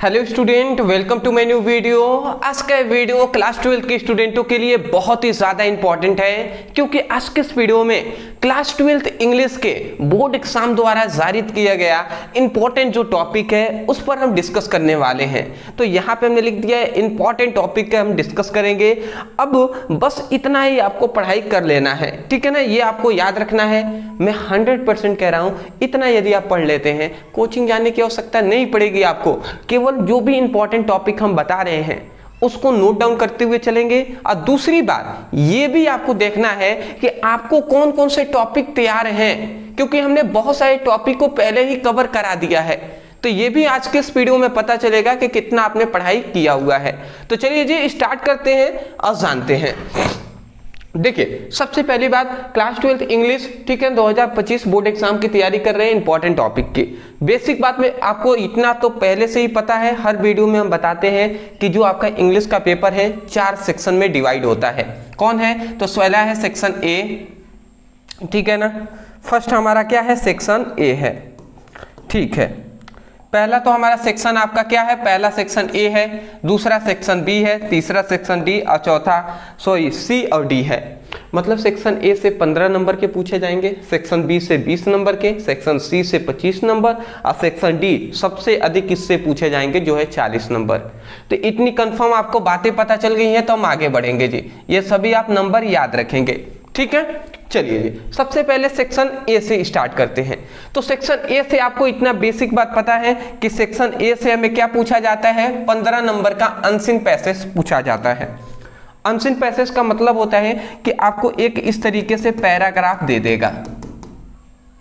Hello student, welcome to my new video. आज का video class 12 के स्टूडेंटों के लिए बहुत ही ज़्यादा इंपॉर्टेंट है, क्योंकि आज के इस वीडियो में क्लास 12 इंग्लिश के बोर्ड एग्जाम द्वारा जारी किया गया इंपॉर्टेंट जो टॉपिक है उस पर हम डिस्कस करने वाले हैं। तो यहाँ पे हमने लिख दिया है इंपॉर्टेंट टॉपिक का हम डिस्कस करेंगे। अब बस इतना ही आपको पढ़ाई कर लेना है, ठीक है ना। ये आपको याद रखना है, मैं 100% कह रहा हूँ। इतना यदि आप पढ़ लेते हैं, कोचिंग जाने की आवश्यकता नहीं पड़ेगी आपको। केवल जो भी इंपॉर्टेंट टॉपिक हम बता रहे हैं उसको नोट डाउन करते हुए चलेंगे। और दूसरी बात ये भी आपको देखना है कि आपको कौन कौन से टॉपिक तैयार हैं, क्योंकि हमने बहुत सारे टॉपिक को पहले ही कवर करा दिया है। तो ये भी आज के इस वीडियो में पता चलेगा कि कितना आपने पढ़ाई किया हुआ है। तो चलिए जी स्टार्ट करते हैं और जानते हैं। देखिए, सबसे पहली बात क्लास 12 इंग्लिश, ठीक है, 2025 बोर्ड एग्जाम की तैयारी कर रहे हैं इंपॉर्टेंट टॉपिक की। बेसिक बात में आपको इतना तो पहले से ही पता है, हर वीडियो में हम बताते हैं कि जो आपका इंग्लिश का पेपर है 4 सेक्शन में डिवाइड होता है। कौन है? तो पहला है सेक्शन ए, ठीक है ना। फर्स्ट हमारा क्या है? सेक्शन ए है, ठीक है। पहला तो हमारा सेक्शन आपका क्या है? पहला सेक्शन ए है, दूसरा सेक्शन बी है, तीसरा सेक्शन डी और चौथा सी और डी है। मतलब सेक्शन ए से 15 नंबर के पूछे जाएंगे, सेक्शन बी से 20 नंबर के, सेक्शन सी से 25 नंबर और सेक्शन डी सबसे अधिक इससे पूछे जाएंगे जो है 40 नंबर। तो इतनी कंफर्म आपको बातें पता चल गई हैं, तो हम आगे बढ़ेंगे जी। ये सभी आप नंबर याद रखेंगे, ठीक है। चलिए जी, सबसे पहले सेक्शन ए से स्टार्ट करते हैं। तो सेक्शन ए से आपको इतना बेसिक बात पता है कि सेक्शन ए से हमें क्या पूछा जाता है? 15 नंबर का अनसीन पैसेज पूछा जाता है। अनसीन पैसेज का मतलब होता है कि आपको एक इस तरीके से पैराग्राफ दे देगा,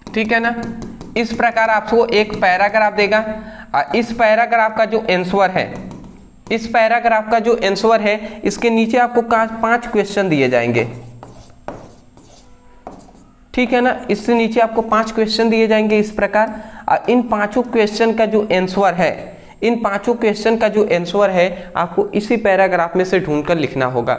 ठीक है ना। इस प्रकार आपको एक पैराग्राफ देगा और इस पैराग्राफ का जो आंसर है, इस पैराग्राफ का जो आंसर है, इसके नीचे आपको 5 क्वेश्चन दिए जाएंगे, ठीक है ना। इससे नीचे आपको 5 क्वेश्चन दिए जाएंगे इस प्रकार। और इन 5 क्वेश्चन का जो आंसर है, इन 5 क्वेश्चन का जो आंसर है आपको इसी पैराग्राफ में से ढूंढकर लिखना होगा।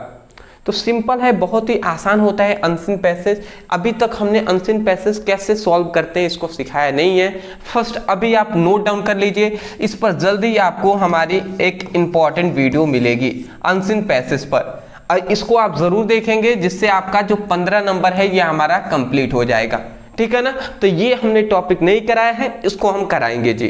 तो सिंपल है, बहुत ही आसान होता है अनसीन पैसेज। अभी तक हमने अनसीन पैसेज कैसे सॉल्व करते हैं इसको सिखाया नहीं है। फर्स्ट अभी आप नोट डाउन कर लीजिए, इस पर जल्दी आपको हमारी एक इंपॉर्टेंट वीडियो मिलेगी अनसीन पैसेज पर। इसको आप जरूर देखेंगे, जिससे आपका जो 15 नंबर है ये हमारा कंप्लीट हो जाएगा, ठीक है ना। तो ये हमने टॉपिक नहीं कराया है, इसको हम कराएंगे जी,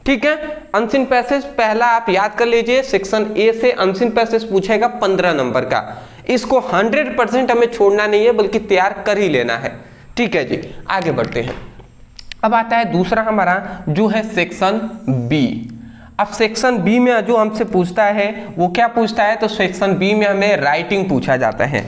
ठीक है। अनसीन पैसेज पहला आप याद कर लीजिए, सेक्शन ए से अनसीन पैसेज पूछेगा 15 नंबर का। इसको 100% हमें छोड़ना नहीं है, बल्कि तैयार कर ही लेना है, ठीक है जी। आगे बढ़ते हैं। अब आता है दूसरा हमारा जो है सेक्शन बी। अब सेक्शन बी में जो हमसे पूछता है वो क्या पूछता है? तो सेक्शन बी में हमें राइटिंग पूछा जाता है,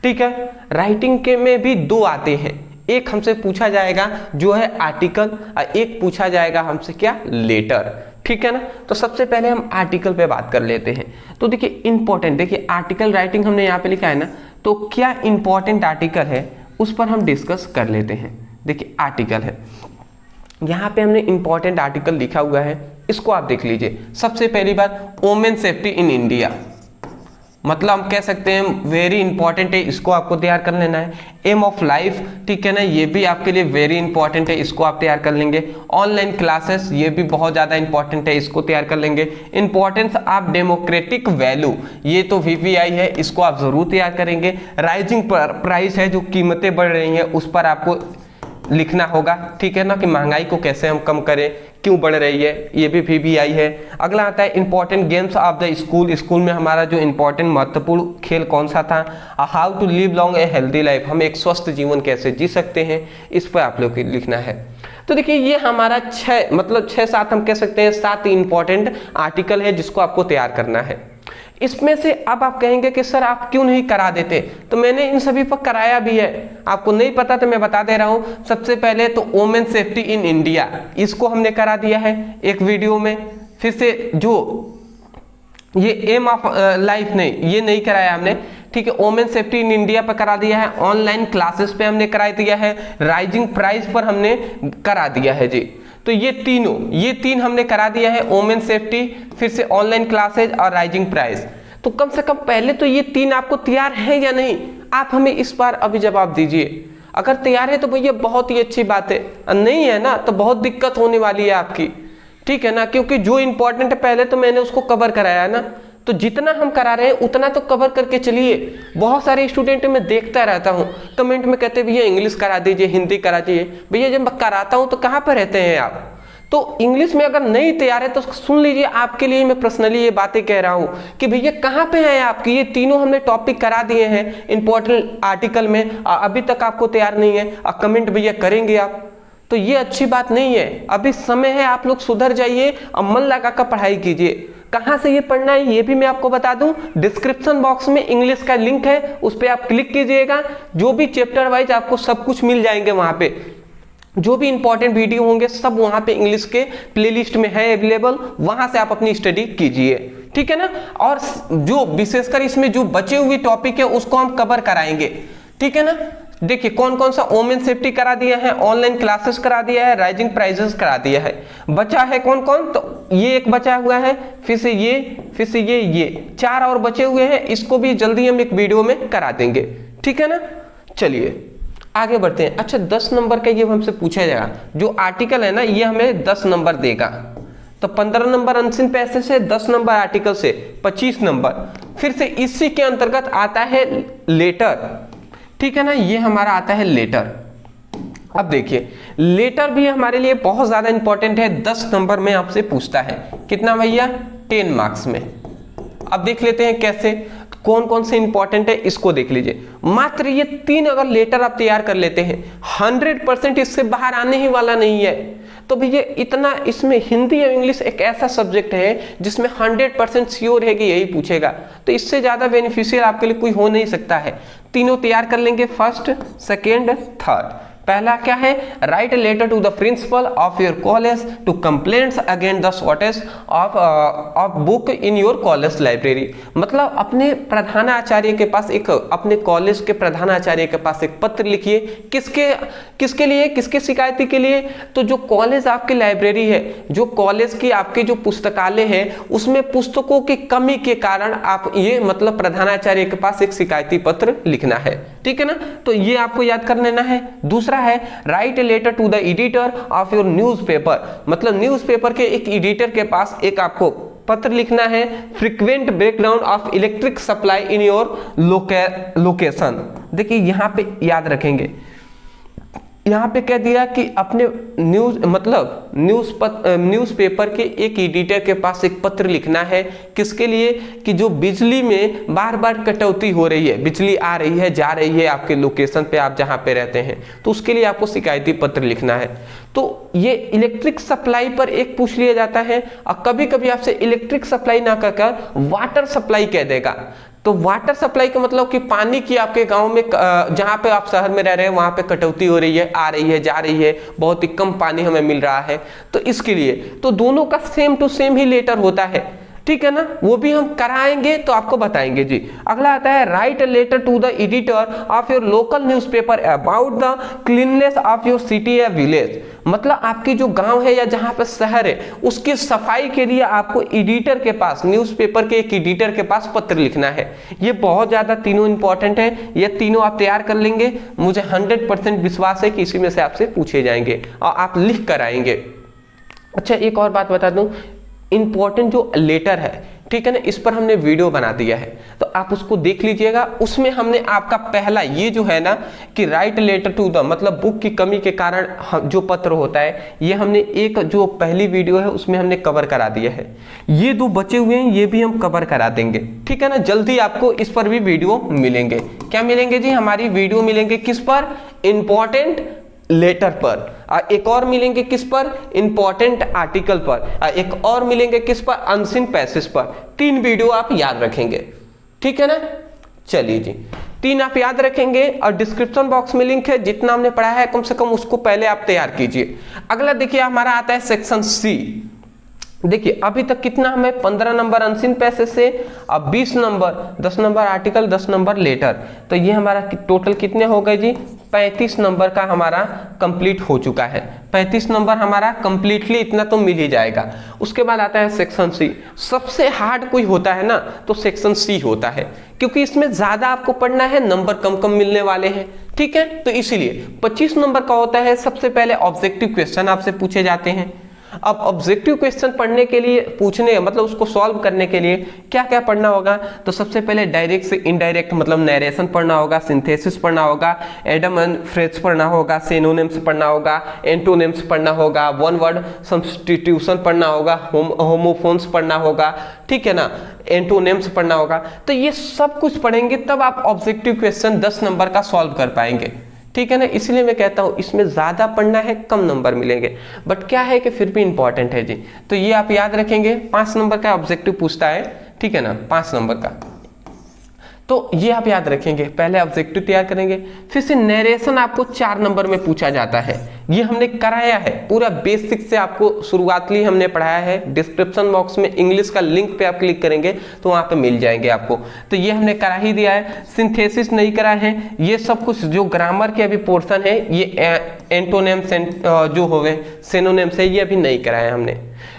ठीक है। राइटिंग के में भी 2 आते हैं, एक हमसे पूछा जाएगा जो है आर्टिकल और एक पूछा जाएगा हमसे क्या? लेटर, ठीक है ना। तो सबसे पहले हम आर्टिकल पे बात कर लेते हैं। तो देखिए इंपॉर्टेंट, देखिए आर्टिकल राइटिंग हमने यहाँ पे लिखा है ना, तो क्या इंपॉर्टेंट आर्टिकल है उस पर हम डिस्कस कर लेते हैं। देखिए आर्टिकल है, यहाँ पे हमने इंपॉर्टेंट आर्टिकल लिखा हुआ है, इसको आप देख लीजिए। सबसे पहली बात, वोमेन सेफ्टी इन इंडिया, मतलब हम कह सकते हैं वेरी इंपॉर्टेंट है, इसको आपको तैयार कर लेना है। एम ऑफ लाइफ, ठीक है ना, ये भी आपके लिए वेरी इंपॉर्टेंट है, इसको आप तैयार कर लेंगे। ऑनलाइन क्लासेस, ये भी बहुत ज़्यादा इंपॉर्टेंट है, इसको तैयार कर लेंगे। इंपॉर्टेंस ऑफ डेमोक्रेटिक वैल्यू, ये तो VVI है, इसको आप जरूर तैयार करेंगे। राइजिंग प्राइस है, जो कीमतें बढ़ रही हैं उस पर आपको लिखना होगा, ठीक है ना, कि महंगाई को कैसे हम कम करें, क्यों बढ़ रही है, ये भी VVI है। अगला आता है important games of the school, school में हमारा जो इंपॉर्टेंट महत्वपूर्ण खेल कौन सा था। How to live long a healthy life, हम एक स्वस्थ जीवन कैसे जी सकते हैं, इस पर आप लोग को लिखना है। तो देखिए ये हमारा 6-7 हम कह सकते हैं 7 इंपॉर्टेंट आर्टिकल है जिसको आपको तैयार करना है। इसमें से अब आप कहेंगे कि सर आप क्यों नहीं करा देते, तो मैंने इन सभी पर कराया भी है, आपको नहीं पता तो मैं बता दे रहा हूँ। सबसे पहले तो वोमेन सेफ्टी इन इंडिया, इसको हमने करा दिया है एक वीडियो में। फिर से जो ये एम ऑफ लाइफ नहीं, ये नहीं कराया हमने, ठीक है। वोमेन सेफ्टी इन इंडिया पर करा दिया है, ऑनलाइन क्लासेस पे हमने करा दिया है, राइजिंग प्राइस पर हमने करा दिया है जी। तो ये 3 हमने करा दिया है, वोमेन सेफ्टी, फिर से ऑनलाइन क्लासेज और राइजिंग प्राइस। तो कम से कम पहले तो ये 3 आपको तैयार है या नहीं, आप हमें इस बार अभी जवाब दीजिए। अगर तैयार है तो भैया बहुत ही अच्छी बात है, नहीं है ना तो बहुत दिक्कत होने वाली है आपकी, ठीक है ना, क्योंकि जो इंपॉर्टेंट है पहले तो मैंने उसको कवर कराया है ना, तो जितना हम करा रहे हैं उतना तो कवर करके चलिए। बहुत सारे स्टूडेंट मैं देखता रहता हूँ कमेंट में कहते भैया इंग्लिश करा दीजिए, हिंदी करा दीजिए। भैया जब मैं कराता हूँ तो कहाँ पर रहते हैं आप? तो इंग्लिश में अगर नहीं तैयार है तो सुन लीजिए, आपके लिए मैं पर्सनली ये बातें कह रहा हूँ कि भैया कहाँ पे हैं आपकी, ये तीनों हमने टॉपिक करा दिए हैं इंपॉर्टेंट आर्टिकल में, अभी तक आपको तैयार नहीं है और कमेंट भैया करेंगे आप, तो ये अच्छी बात नहीं है। अभी समय है, आप लोग सुधर जाइए और मन लगाकर पढ़ाई कीजिए। कहाँ से ये पढ़ना है ये भी मैं आपको बता दूं, डिस्क्रिप्शन बॉक्स में इंग्लिश का लिंक है, उस पर आप क्लिक कीजिएगा, जो भी चैप्टर वाइज आपको सब कुछ मिल जाएंगे वहां पे, जो भी इंपॉर्टेंट वीडियो होंगे सब वहां पे इंग्लिश के प्लेलिस्ट में है अवेलेबल, वहां से आप अपनी स्टडी कीजिए, ठीक है ना। और जो विशेषकर इसमें जो बचे हुए टॉपिक है उसको हम कवर कराएंगे, ठीक है ना। देखिए कौन कौन सा वोमेन सेफ्टी करा दिया है, ऑनलाइन क्लासेस करा दिया है, राइजिंग प्राइजेस करा दिया है। बचा है कौन कौन, तो ये एक बचा हुआ है, फिर से ये 4 और बचे हुए हैं, इसको भी जल्दी हम एक वीडियो में करा देंगे, ठीक है ना। चलिए आगे बढ़ते हैं। अच्छा 10 नंबर का ये हमसे पूछा जाएगा, जो आर्टिकल है ना ये हमें 10 नंबर देगा, तो 15 नंबर अनसीन पैसेज से, 10 नंबर आर्टिकल से 25 नंबर। फिर से इसी के अंतर्गत आता है लेटर, ठीक है ना, ये हमारा आता है लेटर। अब देखिए लेटर भी हमारे लिए बहुत ज्यादा इंपॉर्टेंट है, 10 नंबर में आपसे पूछता है, कितना भैया 10 मार्क्स में। अब देख लेते हैं कैसे, कौन कौन से इंपॉर्टेंट है इसको देख लीजिए। मात्र ये 3 अगर लेटर आप तैयार कर लेते हैं 100% इससे बाहर आने ही वाला नहीं है। तो भैया इतना इसमें हिंदी और इंग्लिश एक ऐसा सब्जेक्ट है जिसमें 100% श्योर है कि यही पूछेगा, तो इससे ज्यादा बेनिफिशियल आपके लिए कोई हो नहीं सकता है। तीनों तैयार कर लेंगे, फर्स्ट सेकेंड थर्ड। पहला क्या है, write a letter to the principal of your college to complaints against the shortage of book in your college library. मतलब अपने प्रधानाचार्य के पास एक, अपने कॉलेज के प्रधानाचार्य के पास एक पत्र लिखिए, किसके लिए, किसके शिकायती के लिए, तो जो कॉलेज आपकी लाइब्रेरी है, जो कॉलेज की आपके जो पुस्तकालय है उसमें पुस्तकों की कमी के कारण आप ये मतलब प्रधानाचार्य के पास एक शिकायती पत्र लिखना है, ठीक है ना। तो ये आपको याद कर लेना है। दूसरा है write a letter to the editor of your newspaper, मतलब न्यूज़पेपर के एक एडिटर के पास एक आपको पत्र लिखना है, frequent breakdown of electric supply in your location. देखिए यहां पे याद रखेंगे, यहाँ पे कह दिया कि अपने न्यूज़पेपर के एक एडिटर के पास एक पत्र लिखना है, किसके लिए, कि जो बिजली में बार बार कटौती हो रही है, बिजली आ रही है जा रही है आपके लोकेशन पे, आप जहाँ पे रहते हैं, तो उसके लिए आपको शिकायती पत्र लिखना है। तो ये इलेक्ट्रिक सप्लाई पर एक पूछ लिया जाता है, और कभी कभी आपसे इलेक्ट्रिक सप्लाई ना कहकर वाटर सप्लाई कह देगा। तो वाटर सप्लाई का मतलब कि पानी की आपके गांव में जहां पे आप शहर में रह रहे हैं वहां पे कटौती हो रही है, आ रही है जा रही है, बहुत ही कम पानी हमें मिल रहा है, तो इसके लिए तो दोनों का सेम टू सेम ही लेटर होता है, ठीक है ना। वो भी हम कराएंगे तो आपको बताएंगे जी। अगला आता है write a letter to the editor of your local newspaper about the cleanliness of your city या विलेज। मतलब आपकी जो गांव है या जहां पर शहर है उसकी सफाई के लिए आपको एडिटर के पास, न्यूज़पेपर के एक एडिटर के पास पत्र लिखना है। ये बहुत ज्यादा तीनों इंपॉर्टेंट है, ये तीनों आप तैयार कर लेंगे, मुझे 100% विश्वास है कि इसी में से आपसे पूछे जाएंगे और आप लिख कर आएंगे। अच्छा एक और बात बता दूं, इंपॉर्टेंट जो लेटर है, ठीक है ना, इस पर हमने वीडियो बना दिया है, तो आप उसको देख लीजिएगा। उसमें हमने आपका पहला ये जो है ना कि राइट लेटर टू द, मतलब बुक की कमी के कारण जो पत्र होता है, ये हमने एक जो पहली वीडियो है उसमें हमने कवर करा दिया है। ये 2 बचे हुए हैं, ये भी हम कवर करा देंगे, ठीक है ना। जल्दी आपको इस पर भी वीडियो मिलेंगे। क्या मिलेंगे जी, हमारी वीडियो मिलेंगे किस पर, इंपॉर्टेंट लेटर पर, एक और मिलेंगे किस पर, इंपॉर्टेंट आर्टिकल पर, एक और मिलेंगे किस पर, अनसीन पैसेज पर। 3 वीडियो आप याद रखेंगे, ठीक है ना। चलिए जी 3 आप याद रखेंगे और डिस्क्रिप्शन बॉक्स में लिंक है, जितना हमने पढ़ा है कम से कम उसको पहले आप तैयार कीजिए। अगला देखिए हमारा आता है सेक्शन सी। देखिए अभी तक कितना हमें 15 नंबर अनसीन पैसेज से, अब 20 number, 10 number article, 10 number letter, तो ये हमारा टोटल कितने हो गए जी, 35 नंबर का हमारा कंप्लीट हो चुका है। 35 नंबर हमारा कंप्लीटली इतना तो मिल ही जाएगा। उसके बाद आता है सेक्शन सी। सबसे हार्ड कोई होता है ना तो सेक्शन सी होता है, क्योंकि इसमें ज्यादा आपको पढ़ना है, नंबर कम कम मिलने वाले हैं, ठीक है। तो इसीलिए 25 नंबर का होता है। सबसे पहले ऑब्जेक्टिव क्वेश्चन आपसे पूछे जाते हैं, अब ऑब्जेक्टिव क्वेश्चन पढ़ने के लिए पूछने मतलब उसको सॉल्व करने के लिए क्या क्या पढ़ना होगा, तो सबसे पहले डायरेक्ट से इनडायरेक्ट मतलब नरेशन पढ़ना होगा, सिंथेसिस पढ़ना होगा, एडम एंड फ्रेज पढ़ना होगा, सिनोनिम्स पढ़ना होगा, एंटोनिम्स पढ़ना होगा, वन वर्ड सब्स्टिट्यूशन पढ़ना होगा, होमोफोन्स पढ़ना होगा, ठीक है ना, एंटोनिम्स पढ़ना होगा। तो ये सब कुछ पढ़ेंगे तब आप ऑब्जेक्टिव क्वेश्चन 10 नंबर का सॉल्व कर पाएंगे, ठीक है ना। इसलिए मैं कहता हूं इसमें ज्यादा पढ़ना है, कम नंबर मिलेंगे, बट क्या है कि फिर भी इंपॉर्टेंट है जी। तो ये आप याद रखेंगे, 5 नंबर का ऑब्जेक्टिव पूछता है, ठीक है ना, 5 नंबर का, तो ये आप याद रखेंगे। पहले ऑब्जेक्टिव तैयार करेंगे, फिर से नरेशन आपको 4 नंबर में पूछा जाता है, ये हमने कराया है पूरा बेसिक से, आपको शुरुआती हमने पढ़ाया है। डिस्क्रिप्शन बॉक्स में इंग्लिश का लिंक पे आप क्लिक करेंगे तो वहां पे मिल जाएंगे आपको, तो ये हमने करा ही दिया है। सिंथेसिस नहीं करा है, ये सब कुछ जो ग्रामर के अभी पोर्शन है, ये एंटोनिम्स जो हो गए सिनोनिम्स है, ये अभी नहीं कराया हमने।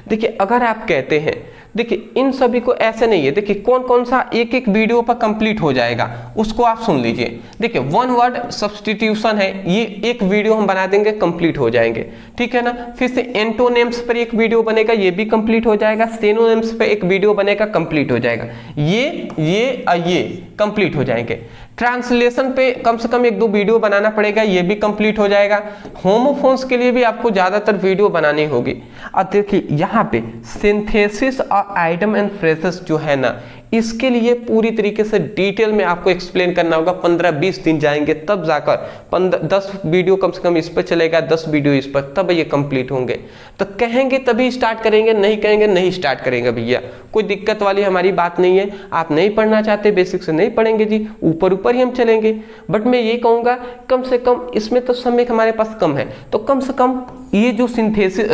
देखिए अगर आप कहते हैं, देखिए इन सभी को ऐसे नहीं है, देखिए कौन कौन सा एक एक वीडियो पर कंप्लीट हो जाएगा उसको आप सुन लीजिए। देखिए वन वर्ड सब्स्टिट्यूशन है, ये एक वीडियो हम बना देंगे, कंप्लीट हो जाएंगे, ठीक है ना। फिर से एंटोनिम्स पर एक वीडियो बनेगा, ये भी कंप्लीट हो जाएगा। सिनोनिम्स पर एक वीडियो बनेगा, कंप्लीट हो जाएगा। ये कंप्लीट हो जाएंगे। ट्रांसलेशन पे कम से कम 1-2 वीडियो बनाना पड़ेगा, ये भी कंप्लीट हो जाएगा। होमोफोन्स के लिए भी आपको ज्यादातर वीडियो बनानी होगी। अब देखिए यहाँ पे सिंथेसिस और आइटम एंड फ्रेजेस जो है ना, इसके लिए पूरी तरीके से डिटेल में आपको एक्सप्लेन करना होगा। 15-20 दिन जाएंगे तब जाकर 10 वीडियो कम से कम इस पर चलेगा, 10 वीडियो इस पर, तब ये कंप्लीट होंगे। तो कहेंगे तभी स्टार्ट करेंगे, नहीं कहेंगे नहीं स्टार्ट करेंगे भैया, कोई दिक्कत वाली हमारी बात नहीं है। आप नहीं पढ़ना चाहते बेसिक से नहीं पढ़ेंगे जी, ऊपर ऊपर ही हम चलेंगे। बट मैं ये कहूँगा कम से कम इसमें तो समय हमारे पास कम है, तो कम से कम ये जो सिंथेसिस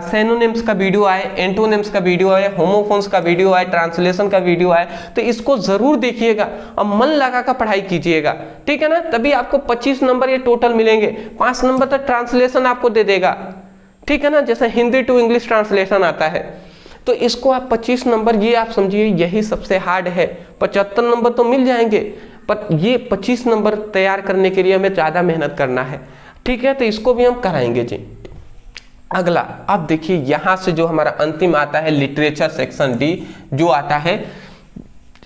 सिनोनिम्स का वीडियो आए, एंटोनिम्स का वीडियो आए, होमोफोन्स का वीडियो आए, ट्रांसलेशन का वीडियो आए, तो इसको जरूर देखिएगा और मन लगाकर पढ़ाई कीजिएगा, ठीक है ना। तभी आपको 25 नंबर ये टोटल मिलेंगे। 5 नंबर तक ट्रांसलेशन आपको दे देगा, ठीक है ना, जैसे हिंदी टू इंग्लिश ट्रांसलेशन आता है, तो इसको आप 25 नंबर, ये आप समझिए यही सबसे हार्ड है। 75 नंबर तो मिल जाएंगे, पर ये 25 नंबर तैयार करने के लिए हमें ज्यादा मेहनत करना है, ठीक है। तो इसको भी हम कराएंगे जी। अगला अब देखिए यहां से जो हमारा अंतिम आता है लिटरेचर सेक्शन डी, जो आता है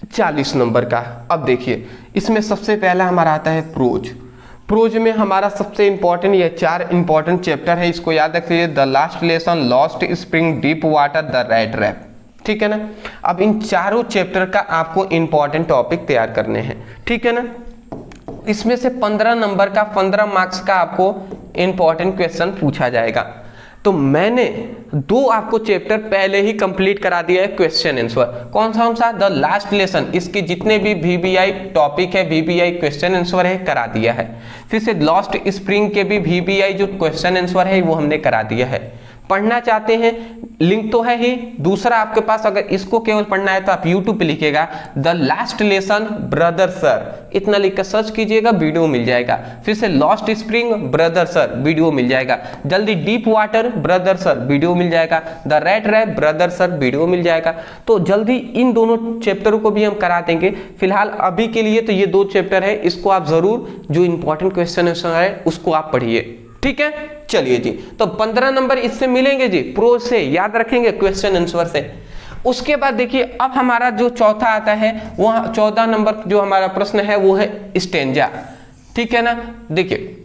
40 नंबर का। अब देखिए इसमें सबसे पहला हमारा आता है प्रोज। प्रोज में हमारा सबसे इंपॉर्टेंट ये 4 इंपॉर्टेंट चैप्टर है, इसको याद रखिए। The last lesson, lost spring, deep water, the rat rap, ठीक है ना। अब इन चारों चैप्टर का आपको इंपॉर्टेंट टॉपिक तैयार करने हैं, ठीक है ना। इसमें से 15 नंबर का 15 मार्क्स का आपको इंपॉर्टेंट क्वेश्चन पूछा जाएगा। तो मैंने 2 आपको चैप्टर पहले ही कंप्लीट करा दिया है क्वेश्चन आंसर। कौन सा? द लास्ट लेसन, इसके जितने भी VBI टॉपिक है, VBI क्वेश्चन आंसर है, करा दिया है। फिर से लॉस्ट स्प्रिंग के भी VBI जो क्वेश्चन आंसर है वो हमने करा दिया है। पढ़ना चाहते हैं लिंक तो है ही, दूसरा आपके पास अगर इसको केवल पढ़ना है तो आप YouTube पे लिखिएगा the last lesson brother sir, इतना लिखकर सर्च कीजिएगा, वीडियो मिल जाएगा। फिर से lost spring brother sir, video मिल जाएगा। जल्दी deep water brother sir, video मिल जाएगा। The rat trap brother sir, video मिल जाएगा। तो जल्दी इन दोनों चैप्टरों को भी हम करा देंगे। फिलहाल अभी के लिए तो ये 2 चैप्टर है, इसको आप जरूर जो इंपॉर्टेंट क्वेश्चन है उसको आप पढ़िए, ठीक है। चलिए जी, तो 15 नंबर इससे मिलेंगे जी, प्रोज से याद रखेंगे, क्वेश्चन आंसर से। उसके बाद देखिए अब हमारा जो चौथा आता है, वह 14 नंबर जो हमारा प्रश्न है वो है स्टेंजा, ठीक है ना। देखिए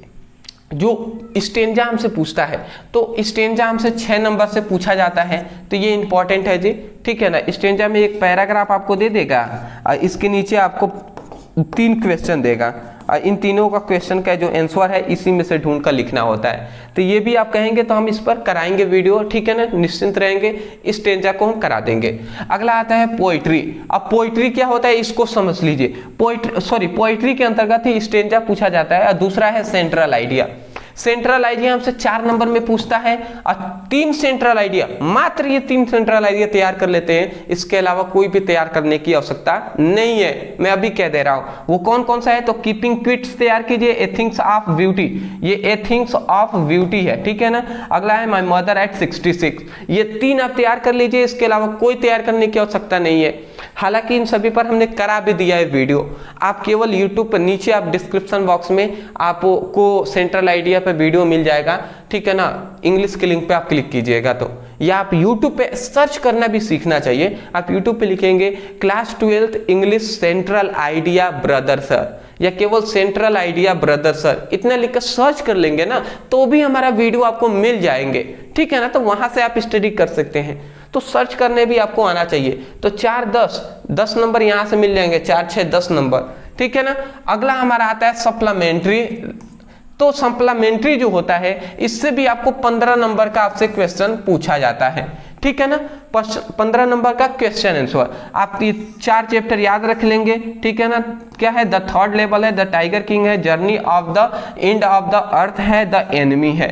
जो स्टेंजा हमसे पूछता है, तो स्टेंजा हमसे 6 नंबर से पूछा जाता है, तो ये इंपॉर्टेंट है जी, ठीक है ना। स्टेंजा में एक पैराग्राफ आपको दे देगा और इसके नीचे आपको 3 क्वेश्चन देगा, इन तीनों का क्वेश्चन का जो आंसर है इसी में से ढूंढ कर लिखना होता है। तो ये भी आप कहेंगे तो हम इस पर कराएंगे वीडियो, ठीक है ना, निश्चिंत रहेंगे, इस स्टेंजा को हम करा देंगे। अगला आता है पोइट्री। अब पोइट्री क्या होता है इसको समझ लीजिए। पोइट्री के अंतर्गत ही स्टेंजा पूछा जाता है। और दूसरा है सेंट्रल आइडिया। सेंट्रल आइडिया हमसे 4 नंबर में पूछता है और 3 सेंट्रल आइडिया, मात्र ये 3 सेंट्रल आइडिया तैयार कर लेते हैं, इसके अलावा कोई भी तैयार करने की आवश्यकता नहीं है, मैं अभी कह दे रहा हूं। वो कौन कौन सा है? तो कीपिंग क्विट्स तैयार कीजिए, एथिक्स ऑफ ब्यूटी, ये एथिक्स ऑफ ब्यूटी है, ठीक है ना। अगला है माय मदर एट 66, ये 3 आप तैयार कर लीजिए, इसके अलावा कोई तैयार करने की आवश्यकता नहीं है। हालांकि इन सभी पर हमने करा भी दिया है वीडियो। आप केवल यूट्यूब पर नीचे आप डिस्क्रिप्शन बॉक्स में आपको सेंट्रल आइडिया पर वीडियो मिल जाएगा, ठीक है ना, इंग्लिश के लिंक पे आप क्लिक कीजिएगा तो, या आप यूट्यूब पे सर्च करना भी सीखना चाहिए। आप यूट्यूब पे लिखेंगे class 12th English central idea brother sir, या केवल सेंट्रल आइडिया ब्रदर सर, इतना लिखकर सर्च कर लेंगे ना तो भी हमारा वीडियो आपको मिल जाएंगे, ठीक है ना। तो वहां से आप स्टडी कर सकते हैं। तो सर्च करने भी आपको आना चाहिए। तो 4 10 नंबर यहाँ से मिल जाएंगे, 4 6 10 नंबर, ठीक है ना। अगला हमारा आता है सप्लीमेंट्री। तो सप्लीमेंट्री जो होता है इससे भी आपको 15 नंबर का आपसे क्वेश्चन पूछा जाता है, ठीक है ना। 15 नंबर का क्वेश्चन आंसर आप ये 4 चैप्टर याद रख लेंगे, ठीक है ना। क्या है, द थर्ड लेवल है, द टाइगर किंग है, journey of the end of the earth है, द एनिमी है।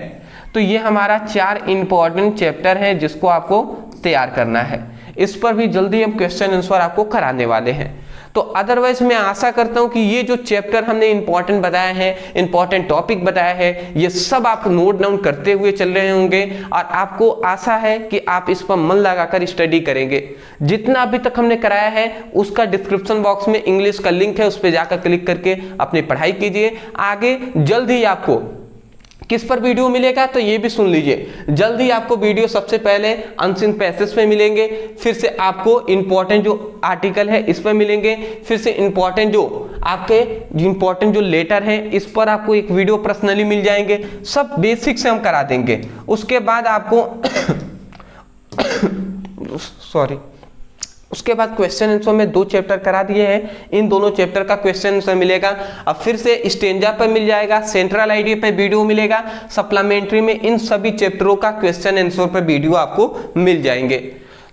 तो ये हमारा 4 इंपॉर्टेंट चैप्टर है जिसको आपको तैयार करना है। इस पर भी जल्दी हम क्वेश्चन आंसर आपको कराने वाले हैं। तो अदरवाइज मैं आशा करता हूं कि ये जो चैप्टर हमने इंपॉर्टेंट बताया है, इंपॉर्टेंट टॉपिक बताया है, ये सब आप नोट डाउन करते हुए चल रहे होंगे और आपको आशा है कि आप इस पर मन लगाकर स्टडी करेंगे। जितना अभी तक हमने कराया है उसका डिस्क्रिप्शन बॉक्स में इंग्लिश का लिंक है, उस पर जाकर क्लिक करके अपनी पढ़ाई कीजिए। आगे जल्द ही आपको किस पर वीडियो मिलेगा तो ये भी सुन लीजिए। जल्दी आपको वीडियो सबसे पहले अनसीन पैसेज पे मिलेंगे, फिर से आपको इंपॉर्टेंट जो आर्टिकल है इस पर मिलेंगे, फिर से इंपॉर्टेंट जो आपके इंपॉर्टेंट जो लेटर है इस पर आपको एक वीडियो पर्सनली मिल जाएंगे। सब बेसिक से हम करा देंगे। उसके बाद आपको उसके बाद क्वेश्चन आंसर में 2 चैप्टर करा दिए हैं, इन दोनों चैप्टर का क्वेश्चन आंसर मिलेगा। अब फिर से स्टेंजा पर मिल जाएगा, सेंट्रल आइडिया पे वीडियो मिलेगा, सप्लीमेंट्री में इन सभी चैप्टरों का क्वेश्चन आंसर पर वीडियो आपको मिल जाएंगे।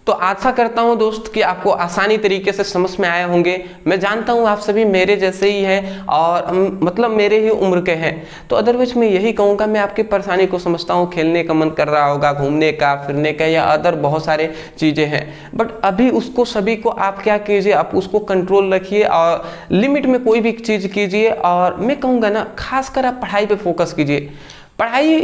तो आशा करता हूं दोस्त कि आपको आसानी तरीके से समझ में आए होंगे। मैं जानता हूं आप सभी मेरे जैसे ही हैं और मतलब मेरे ही उम्र के हैं। तो अदरवाइज मैं यही कहूँगा, मैं आपकी परेशानी को समझता हूं, खेलने का मन कर रहा होगा, घूमने का, फिरने का या अदर बहुत सारे चीज़ें हैं, बट अभी उसको सभी को आप क्या कीजिए, आप उसको कंट्रोल रखिए और लिमिट में कोई भी चीज़ कीजिए। और मैं कहूँगा ना, खासकर आप पढ़ाई पर फोकस कीजिए। पढ़ाई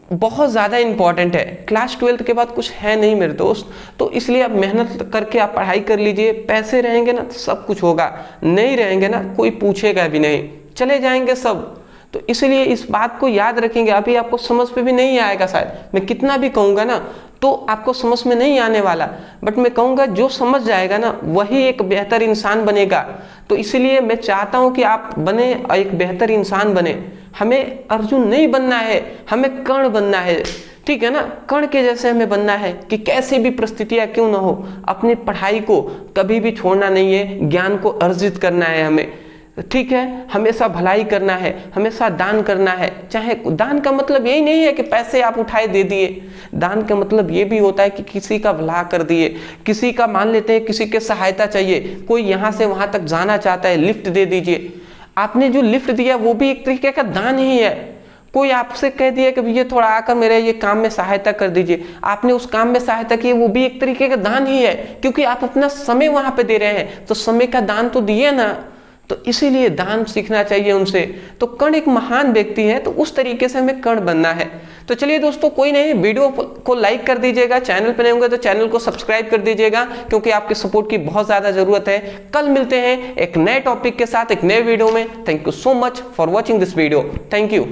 बहुत ज़्यादा इंपॉर्टेंट है। क्लास 12 के बाद कुछ है नहीं मेरे दोस्त, तो इसलिए आप मेहनत करके आप पढ़ाई कर लीजिए। पैसे रहेंगे ना तो सब कुछ होगा, नहीं रहेंगे ना कोई पूछेगा भी नहीं, चले जाएंगे सब। तो इसलिए इस बात को याद रखेंगे। अभी आपको समझ पे भी नहीं आएगा, शायद मैं कितना भी कहूँगा ना तो आपको समझ में नहीं आने वाला, बट मैं कहूँगा जो समझ जाएगा ना वही एक बेहतर इंसान बनेगा। तो इसलिए मैं चाहता हूँ कि आप बने, एक बेहतर इंसान बने। हमें अर्जुन नहीं बनना है, हमें कर्ण बनना है, ठीक है ना। कर्ण के जैसे हमें बनना है कि कैसी भी परिस्थितियां क्यों ना हो, अपनी पढ़ाई को कभी भी छोड़ना नहीं है, ज्ञान को अर्जित करना है हमें, ठीक है। हमेशा भलाई करना है, हमेशा दान करना है। चाहे दान का मतलब यही नहीं है कि पैसे आप उठाए दे दिए, दान का मतलब ये भी होता है कि किसी का भला कर दिए, किसी का मान लेते हैं किसी के सहायता चाहिए, कोई यहाँ से वहाँ तक जाना चाहता है, लिफ्ट दे दीजिए। आपने जो लिफ्ट दिया वो भी एक तरीके का दान ही है। कोई आपसे कह दिया कि भैया थोड़ा आकर मेरे ये काम में सहायता कर दीजिए, आपने उस काम में सहायता की, वो भी एक तरीके का दान ही है, क्योंकि आप अपना समय वहां पे दे रहे हैं, तो समय का दान तो दिए ना। तो इसीलिए दान सीखना चाहिए उनसे। तो कर्ण एक महान व्यक्ति है, तो उस तरीके से हमें कर्ण बनना है। तो चलिए दोस्तों, कोई नहीं, वीडियो को लाइक कर दीजिएगा, चैनल पर नए होंगे तो चैनल को सब्सक्राइब कर दीजिएगा, क्योंकि आपके सपोर्ट की बहुत ज्यादा जरूरत है। कल मिलते हैं एक नए टॉपिक के साथ, एक नए वीडियो में। Thank you so much for watching this video. Thank you.